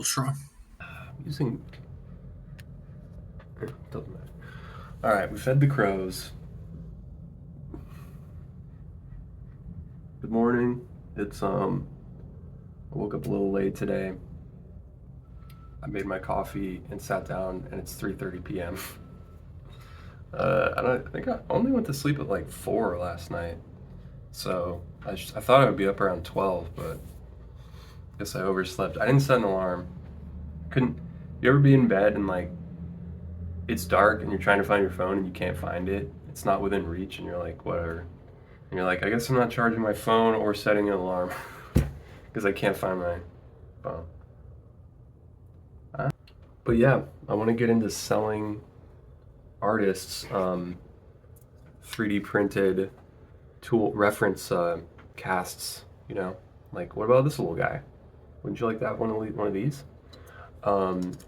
straw. I'm using. Doesn't matter. All right, we fed the crows. Good morning. It's I woke up a little late today. I made my coffee and sat down, and it's 3:30 p.m. I think I only went to sleep at like 4 last night, so I thought I would be up around 12, but I guess I overslept. I didn't set an alarm. Couldn't. You ever be in bed and like it's dark and you're trying to find your phone and you can't find it? It's not within reach, and you're like, whatever. And you're like, I guess I'm not charging my phone or setting an alarm because I can't find my phone. But yeah, I want to get into selling artists 3D printed tool reference casts. You know, like what about this little guy? Wouldn't you like to have one of these?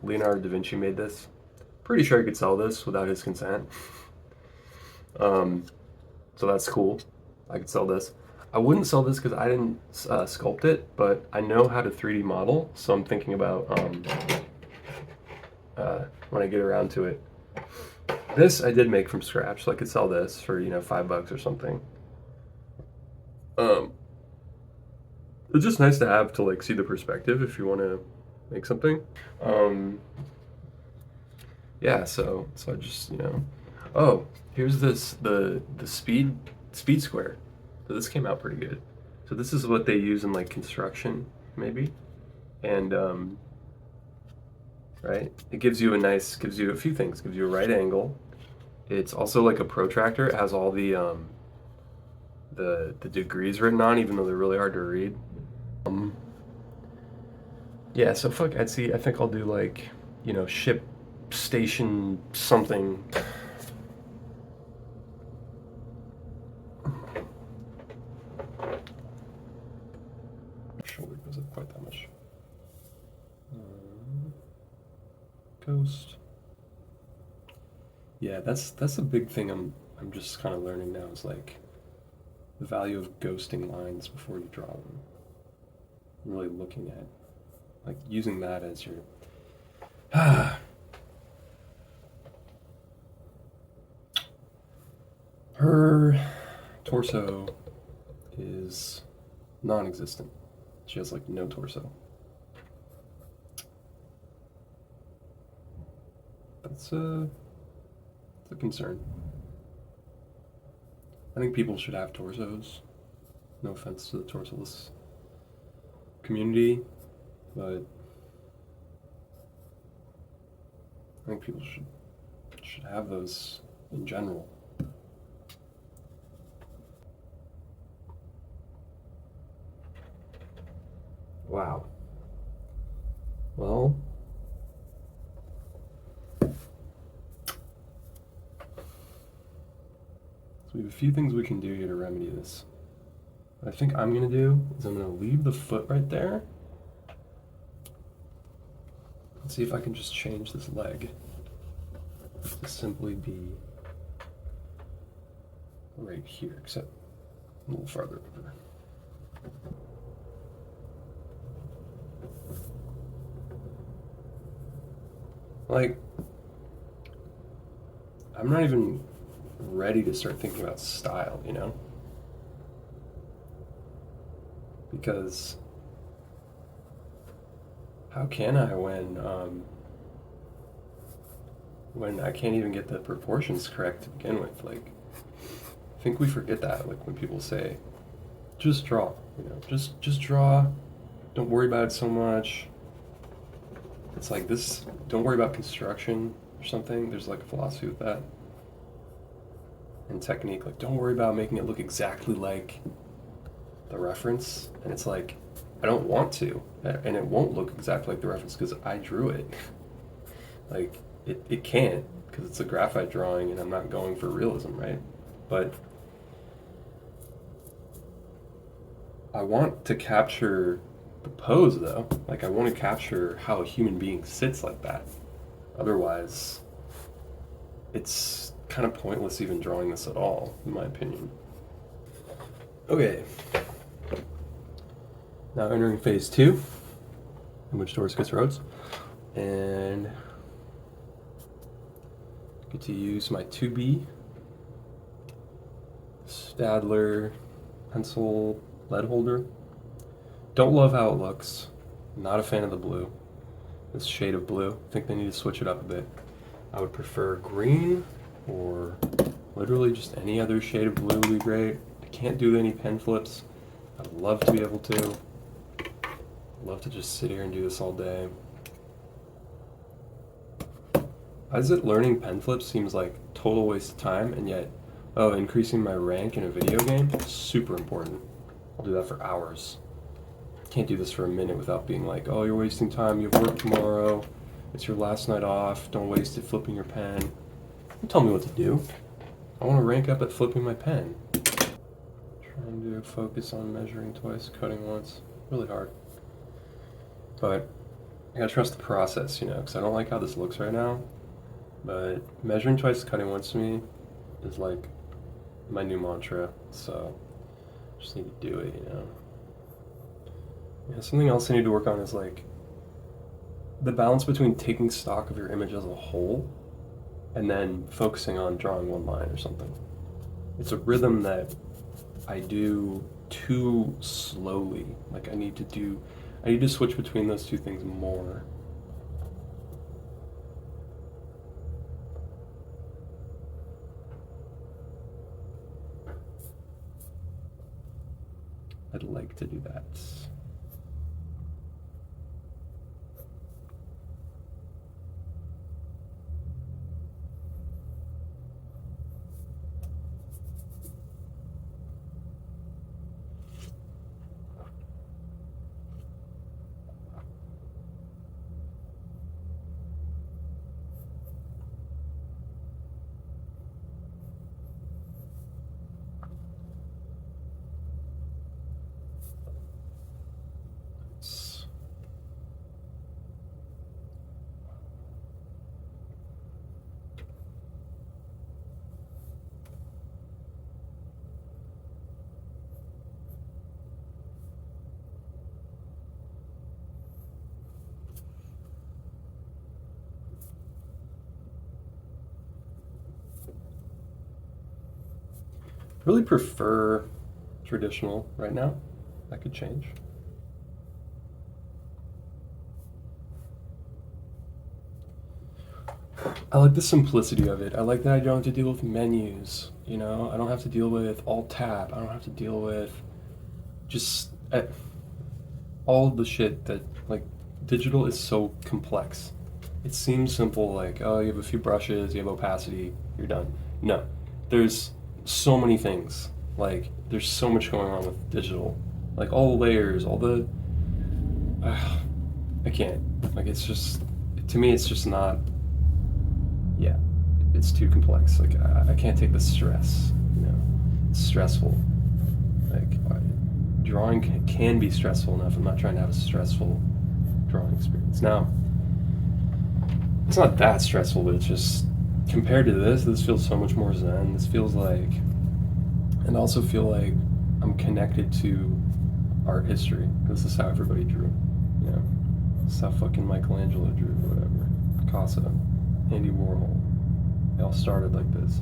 Leonardo da Vinci made this. Pretty sure I could sell this without his consent. Um, so that's cool. I could sell this. I wouldn't sell this because I didn't sculpt it, but I know how to 3D model, so I'm thinking about when I get around to it. This I did make from scratch, so I could sell this for $5 or something. Um, it's just nice to have to like see the perspective if you want to make something. Um, yeah, so I just oh, here's the speed square. So this came out pretty good. So this is what they use in like construction maybe, and right, it gives you a few things. Gives you a right angle. It's also like a protractor. It has all the degrees written on, even though they're really hard to read. Um, yeah, so fuck Etsy. I think I'll do like ship station something. Shoulder goes up quite that much. Ghost. Yeah, that's a big thing. I'm just kind of learning now is like the value of ghosting lines before you draw them. I'm really looking at like using that as your her torso is non-existent. She has like no torso. That's a concern. I think people should have torsos. No offense to the torsoless community, but I think people should have those in general. Wow. Well, so we have a few things we can do here to remedy this. What I think I'm gonna do is I'm gonna leave the foot right there. Let's see if I can just change this leg to simply be right here, except a little farther over. Like, I'm not even ready to start thinking about style, Because how can I when I can't even get the proportions correct to begin with? Like, I think we forget that. Like when people say, "Just draw," just draw. Don't worry about it so much. It's like this. Don't worry about construction or something. There's like a philosophy with that and technique. Like, don't worry about making it look exactly like the reference. And it's like, I don't want to, and it won't look exactly like the reference because I drew it. Like, it can't because it's a graphite drawing and I'm not going for realism, right? But I want to capture the pose though. Like, I want to capture how a human being sits like that. Otherwise, it's kind of pointless even drawing this at all, in my opinion. Okay, now entering phase two. image towards Skits Roads, and get to use my 2B Stadler pencil lead holder. Don't love how it looks. Not a fan of the blue. This shade of blue. I think they need to switch it up a bit. I would prefer green or literally just any other shade of blue would be great. I can't do any pen flips. I'd love to be able to. I'd love to just sit here and do this all day. As it learning pen flips seems like total waste of time, and yet, oh, increasing my rank in a video game, super important. I'll do that for hours. Can't do this for a minute without being like, oh, you're wasting time, you have work tomorrow, it's your last night off, don't waste it flipping your pen. Don't tell me what to do. I want to rank up at flipping my pen. Trying to focus on measuring twice, cutting once. Really hard. But I gotta trust the process, you know, because I don't like how this looks right now. But measuring twice, cutting once to me is like my new mantra, so just need to do it, you know. Yeah, something else I need to work on is like the balance between taking stock of your image as a whole and then focusing on drawing one line or something. It's a rhythm that I do too slowly. Like I need to switch between those two things more. I'd like to do that. Really prefer traditional right now. That could change. I like the simplicity of it. I like that I don't have to deal with menus, you know? I don't have to deal with alt tab. I don't have to deal with just all of the shit that, like, digital is so complex. It seems simple, like, oh, you have a few brushes, you have opacity, you're done. No. There's so many things. Like, there's so much going on with digital. Like, all the layers, all the... I can't. Like, it's just... To me, it's just not... Yeah. It's too complex. Like, I can't take the stress, you know? It's stressful. Like, drawing can be stressful enough. I'm not trying to have a stressful drawing experience. Now, it's not that stressful, but it's just... Compared to this feels so much more zen. This feels like... And I also feel like I'm connected to art history. This is how everybody drew, you know? This is how fucking Michelangelo drew, or whatever. Picasso, Andy Warhol. They all started like this.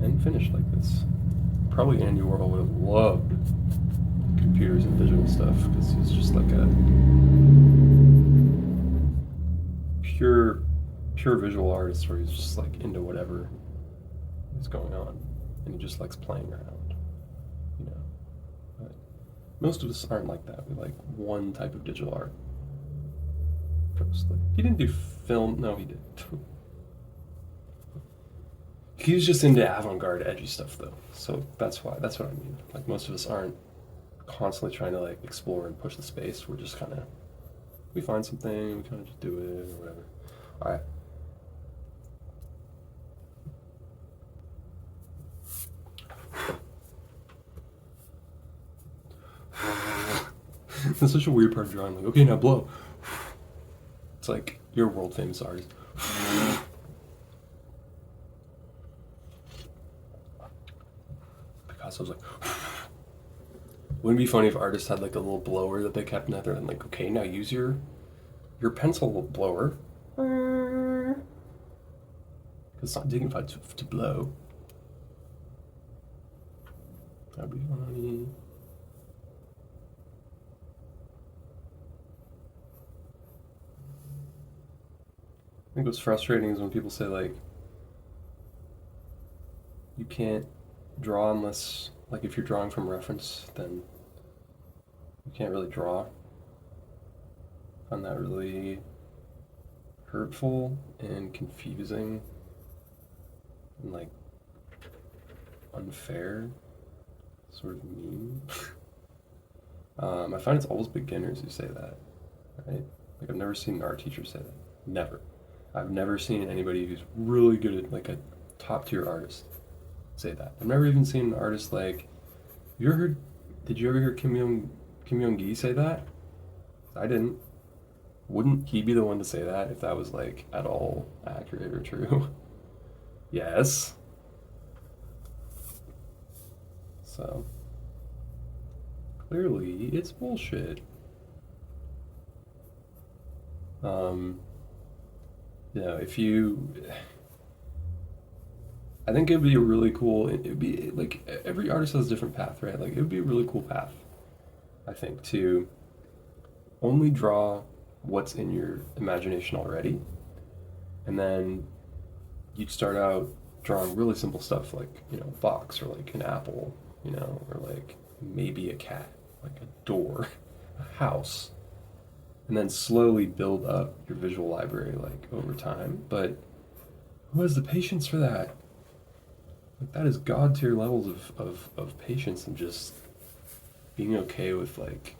And finished like this. Probably Andy Warhol would have loved computers and digital stuff, because he's just like a pure visual artist where he's just like into whatever is going on, and he just likes playing around, you know. But most of us aren't like that. We like one type of digital art. Mostly. He didn't do film. No, he did. He was just into avant-garde, edgy stuff, though. So that's why. That's what I mean. Like, most of us aren't constantly trying to like explore and push the space. We're just kind of, we find something, we kind of just do it or whatever. All right. That's such a weird part of drawing. Like, okay, now blow. It's like you're a world famous artist. Picasso's like, Wouldn't it be funny if artists had like a little blower that they kept in there and like, okay, now use your pencil blower. Because it's not dignified to blow. That'd be funny. I think what's frustrating is when people say like you can't draw unless like if you're drawing from reference, then you can't really draw. I find that really hurtful and confusing and like unfair, sort of mean. I find it's always beginners who say that, right? Like I've never seen an art teacher say that. Never. I've never seen anybody who's really good at like a top tier artist say that. I've never even seen an artist like. You ever heard? Did you ever hear Kim Young Gi say that? I didn't. Wouldn't he be the one to say that if that was like at all accurate or true? Yes. So clearly it's bullshit. Um, if you, I think it'd be a really cool. It'd be like every artist has a different path, right? Like it would be a really cool path, I think, to only draw what's in your imagination already, and then you'd start out drawing really simple stuff like a box or like an apple, or like maybe a cat, like a door, a house, and then slowly build up your visual library like over time. But who has the patience for that? Like that is god tier levels of patience and just being okay with like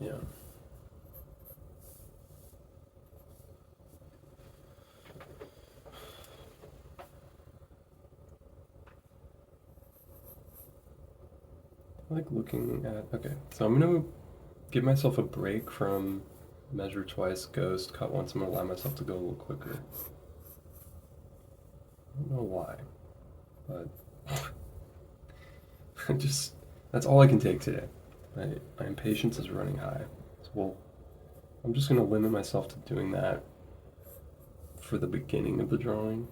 yeah. I like looking at okay, so I'm gonna give myself a break from measure twice, ghost, cut once. I'm gonna allow myself to go a little quicker. I don't know why, but I just that's all I can take today. My impatience is running high. So I'm just gonna limit myself to doing that for the beginning of the drawing.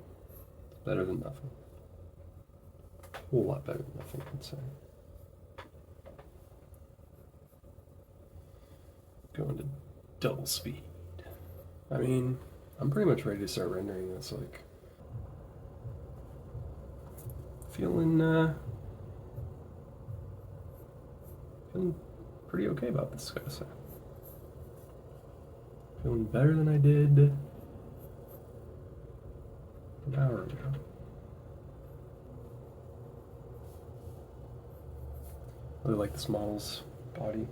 It's better than nothing. A whole lot better than nothing, I'd say. Going to double speed. I mean, I'm pretty much ready to start rendering this. Like, feeling pretty okay about this, gotta say. Feeling better than I did an hour ago. Really like this model's body.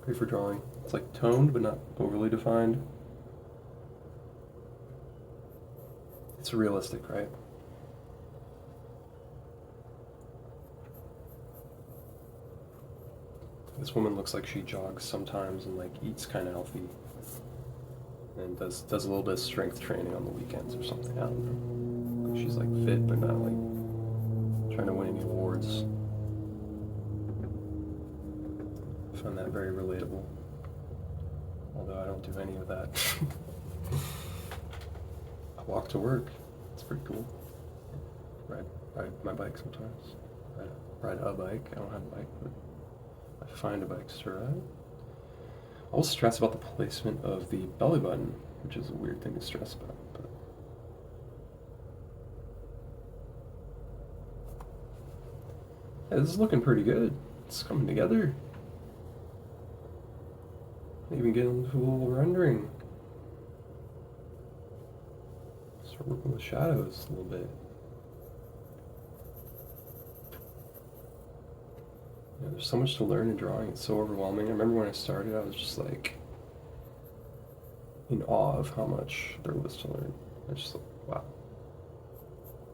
Great for drawing. It's like toned but not overly defined. It's realistic, right? This woman looks like she jogs sometimes and like eats kind of healthy, and does a little bit of strength training on the weekends or something. I don't know. Like she's like fit but not like trying to win any awards. I find that very relatable. Although I don't do any of that. I walk to work. It's pretty cool. Ride my bike sometimes. Ride a bike. I don't have a bike, but I find a bike to ride. I also stress about the placement of the belly button, which is a weird thing to stress about. But yeah, this is looking pretty good. It's coming together. Even get into a little rendering. Start working with shadows a little bit. Yeah, there's so much to learn in drawing. It's so overwhelming. I remember when I started, I was just like in awe of how much there was to learn. I just like, wow.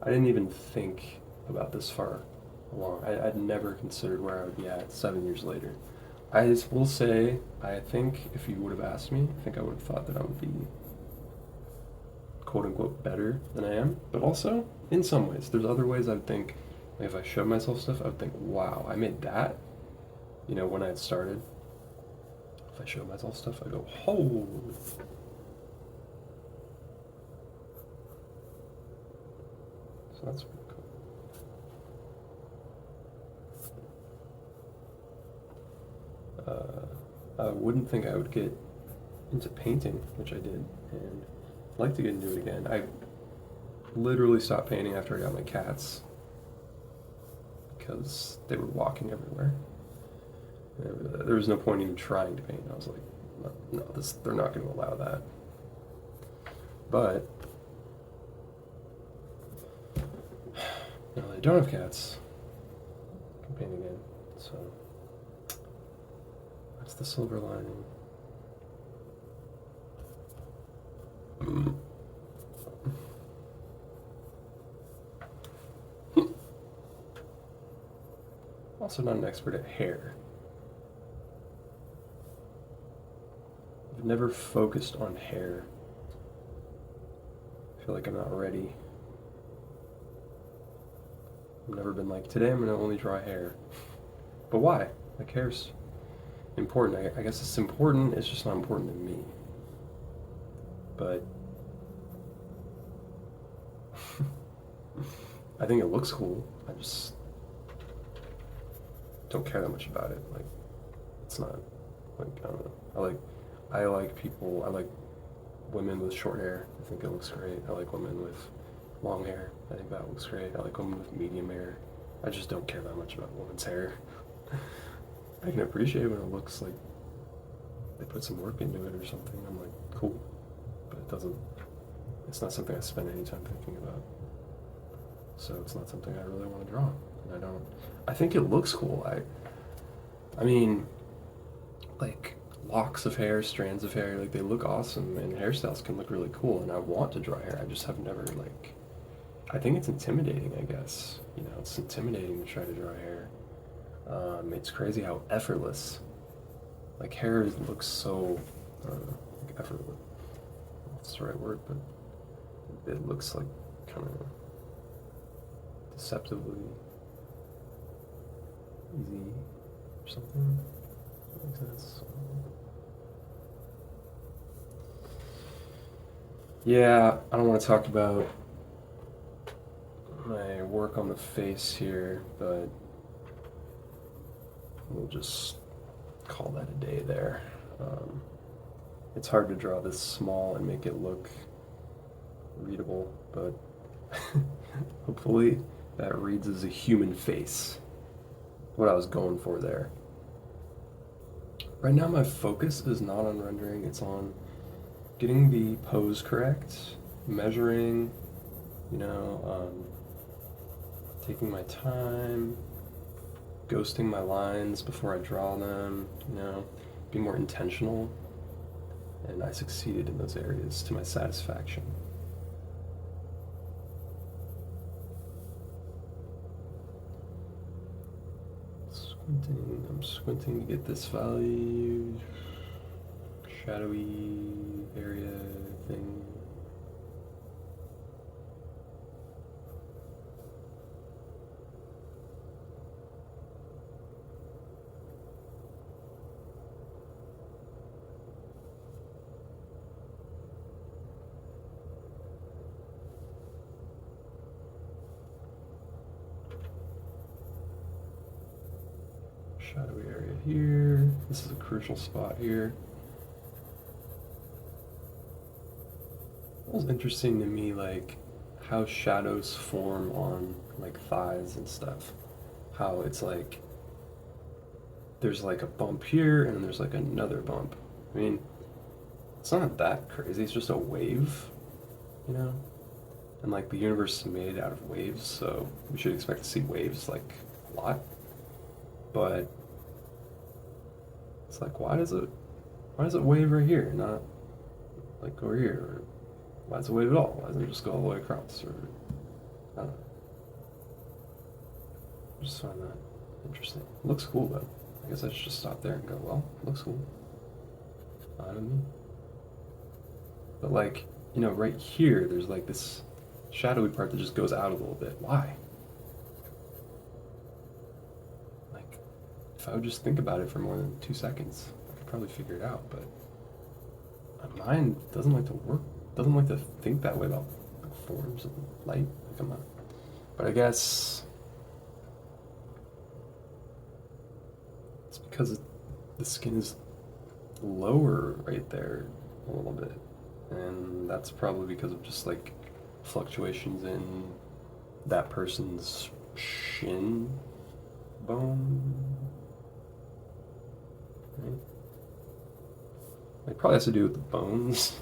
I didn't even think about this far along. I'd never considered where I would be at 7 years later. I will say, I think if you would have asked me, I think I would have thought that I would be quote unquote better than I am, but also in some ways, there's other ways I think, like if I showed myself stuff, I would think, wow, I made that. You know, when I had started, if I showed myself stuff, I go, holy. So that's pretty cool. I wouldn't think I would get into painting, which I did, and I'd like to get into it again. I literally stopped painting after I got my cats because they were walking everywhere. There was no point even trying to paint. I was like, no, they're not going to allow that. But now that I don't have cats, I can paint again. So that's the silver lining. Also not an expert at hair. I've never focused on hair. I feel like I'm not ready. I've never been like, today I'm gonna only draw hair. But why? Like, hair's important. I guess it's important, it's just not important to me. But I think it looks cool. I just don't care that much about it. Like, it's not, like, I don't know. I like women with short hair. I think it looks great. I like women with long hair. I think that looks great. I like women with medium hair. I just don't care that much about women's hair. I can appreciate when it looks like they put some work into it or something. I'm like, cool. But it's not something I spend any time thinking about. So it's not something I really want to draw. And I think it looks cool. I mean, like, locks of hair, strands of hair, like, they look awesome, and hairstyles can look really cool, and I want to draw hair. I just have never, like, I think it's intimidating, I guess. You know, it's intimidating to try to draw hair. It's crazy how effortless, like, hair looks so, I don't know, like, effortless. That's the right word, but it looks like kind of deceptively easy or something. Does that make sense? Yeah, I don't want to talk about my work on the face here, but we'll just call that a day there. It's hard to draw this small and make it look readable, but hopefully that reads as a human face. What I was going for there. Right now my focus is not on rendering, it's on getting the pose correct, measuring, you know, taking my time, ghosting my lines before I draw them, you know, be more intentional. And I succeeded in those areas to my satisfaction. I'm squinting to get this value, shadowy area thing. Shadowy area here. This is a crucial spot here. It was interesting to me, like, how shadows form on, like, thighs and stuff. How it's like, there's like a bump here and then there's like another bump. I mean, it's not that crazy, it's just a wave, you know? And like, the universe is made out of waves, so we should expect to see waves, like, a lot. But it's like, why does it wave right here, not like over here? Or why does it wave at all? Why doesn't it just go all the way across? Or I don't know. I just find that interesting. It looks cool though. I guess I should just stop there and go, well, it looks cool. Fine with me. But like, right here, there's like this shadowy part that just goes out a little bit. Why? Like, if I would just think about it for more than 2 seconds, I could probably figure it out, but my mind doesn't like to work, doesn't like to think that way about like, forms of light. Like, I'm not. But I guess it's because the skin is lower right there a little bit. And that's probably because of just like fluctuations in that person's shin bone. Right? It probably has to do with the bones.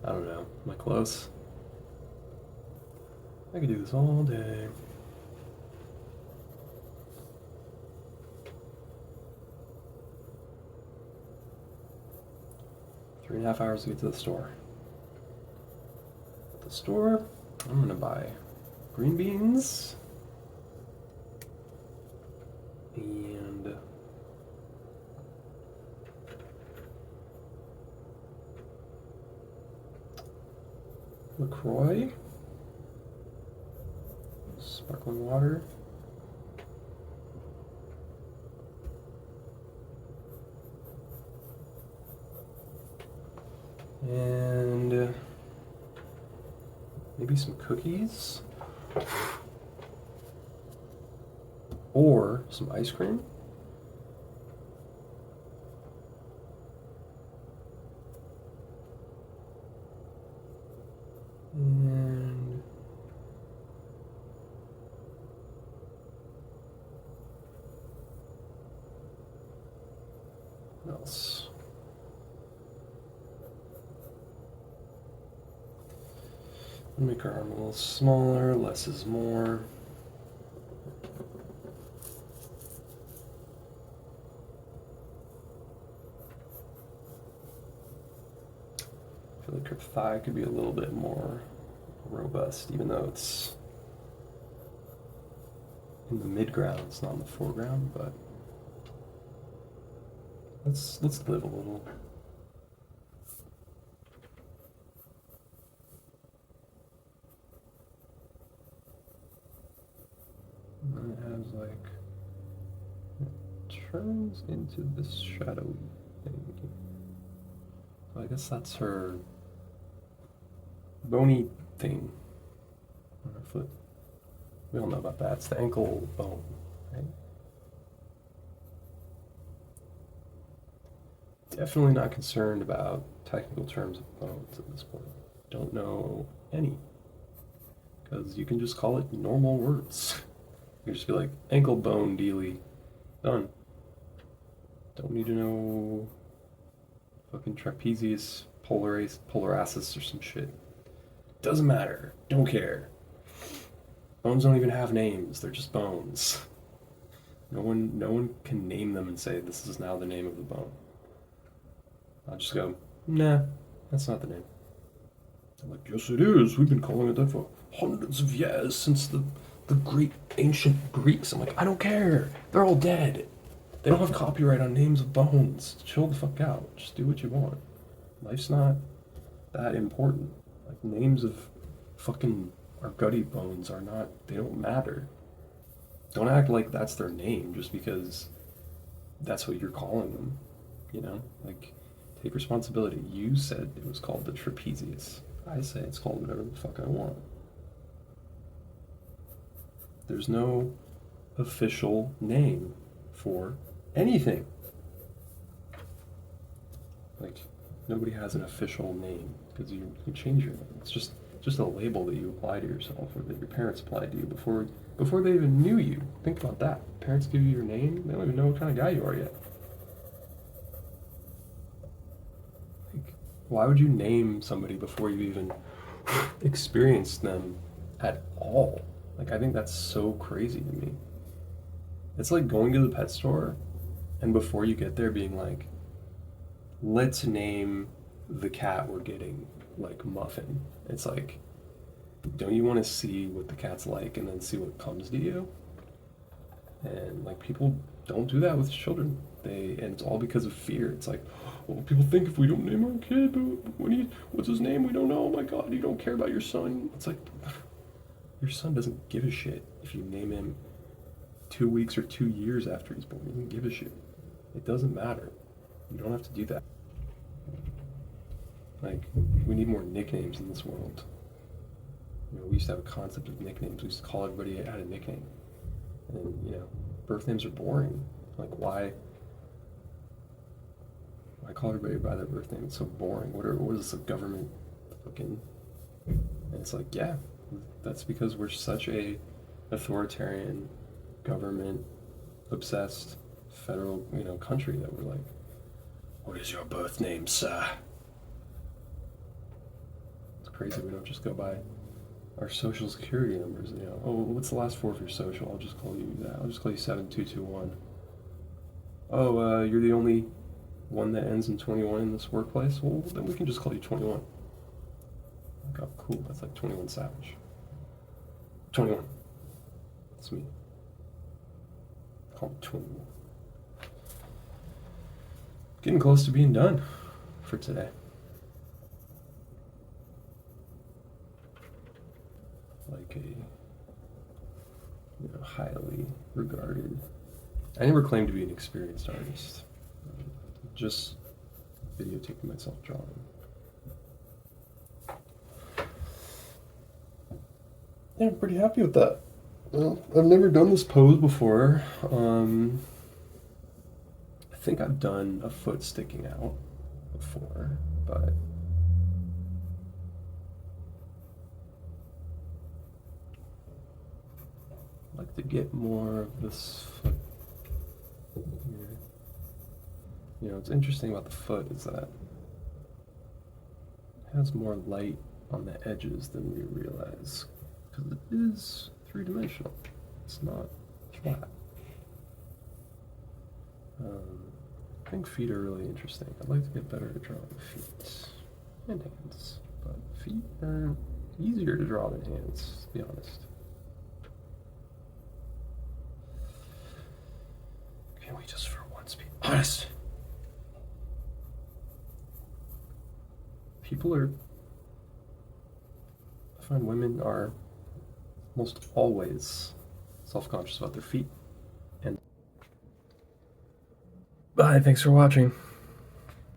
I don't know. Am I close? I could do this all day. Three and a half hours to get to the store. At the store, I'm gonna buy green beans and LaCroix, sparkling water, and maybe some cookies or some ice cream. And what else? Make our arm a little smaller, less is more. I feel like her thigh could be a little bit more robust, even though it's in the midground, it's not in the foreground, but let's live a little. And it has like, it turns into this shadowy thing. So I guess that's her bony thing on her foot. We all know about that. It's the ankle bone, right? Definitely not concerned about technical terms of bones at this point. Don't know any. Because you can just call it normal words. You just be like, ankle bone dealy. Done. Don't need to know fucking trapezius polaracis or some shit. Doesn't matter. Don't care. Bones don't even have names. They're just bones. No one can name them and say this is now the name of the bone. I'll just go, nah, that's not the name. I'm like, yes it is. We've been calling it that for hundreds of years since the great ancient Greeks. I'm like, I don't care. They're all dead. They don't have copyright on names of bones. Chill the fuck out. Just do what you want. Life's not that important. Like names of fucking our gutty bones are not, they don't matter. Don't act like that's their name just because that's what you're calling them. You know? Like, take responsibility. You said it was called the trapezius. I say it's called whatever the fuck I want. There's no official name for anything. Like, nobody has an official name because you change your name. It's just a label that you apply to yourself or that your parents applied to you before they even knew you. Think about that. Parents give you your name, they don't even know what kind of guy you are yet. Like, why would you name somebody before you even experienced them at all? Like, I think that's so crazy to me. It's like going to the pet store and before you get there being like, let's name the cat we're getting like Muffin. It's like, don't you want to see what the cat's like and then see what comes to you? And like people don't do that with children. and it's all because of fear. It's like, well, people think if we don't name our kid, what's his name? We don't know. Oh my God, you don't care about your son. It's like, your son doesn't give a shit if you name him 2 weeks or 2 years after he's born. He doesn't give a shit. It doesn't matter. You don't have to do that. Like, we need more nicknames in this world. We used to have a concept of nicknames. We used to call everybody had a nickname. And, birth names are boring. Like, why call everybody by their birth name? It's so boring. What is this, a government fucking... And it's like, yeah, that's because we're such a authoritarian, government-obsessed, federal, country that we're like, what is your birth name, sir? It's crazy we don't just go by our social security numbers. Oh, what's the last four of your social? I'll just call you that. I'll just call you 7221. Oh, you're the only one that ends in 21 in this workplace? Well, then we can just call you 21. Like, oh, cool. That's like 21 Savage. 21. That's me. Call me 21. Getting close to being done for today. Like a highly regarded. I never claimed to be an experienced artist. Just videotaping myself drawing. Yeah, I'm pretty happy with that. Well, I've never done this pose before. I think I've done a foot sticking out before, but I'd like to get more of this foot here. What's interesting about the foot is that it has more light on the edges than we realize, because it is three-dimensional. It's not flat. I think feet are really interesting. I'd like to get better at drawing feet and hands, but feet are easier to draw than hands, to be honest. Can we just for once be honest? I find women are almost always self-conscious about their feet. And bye, thanks for watching.